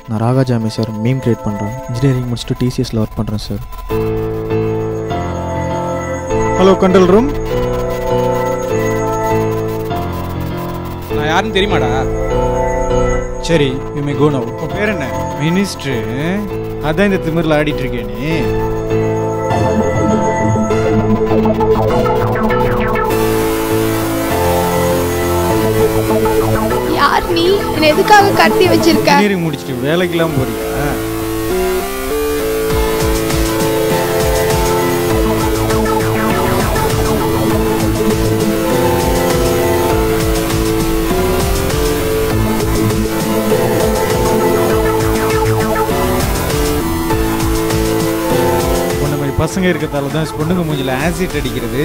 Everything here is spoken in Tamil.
நான் ராகா ஜாமி சார், மீம் கிரியேட் பண்ணுறேன். இன்ஜினியரிங் முடிச்சுட்டு டிசிஎஸ்ல ஒர்க் பண்ணுறேன் சார். Hello control room. நான் யாருன்னு தெரியுமாடா? சரி, யூ மே கோ நவ். உன் பேர் என்ன? மினிஸ்டர். அதான் இந்த திமிரில் ஆடிட்டு இருக்கே நீ. யார் நீ? என்ன எதுக்காக கடத்தி வச்சிருக்க? இன்ஜினியரிங் முடிச்சுட்டு வேலைக்கெல்லாம் போறியா? பசங்க இருக்கிறதால தான் பொண்ணுங்க மூஞ்சில ஆசிட் அடிக்கிறது.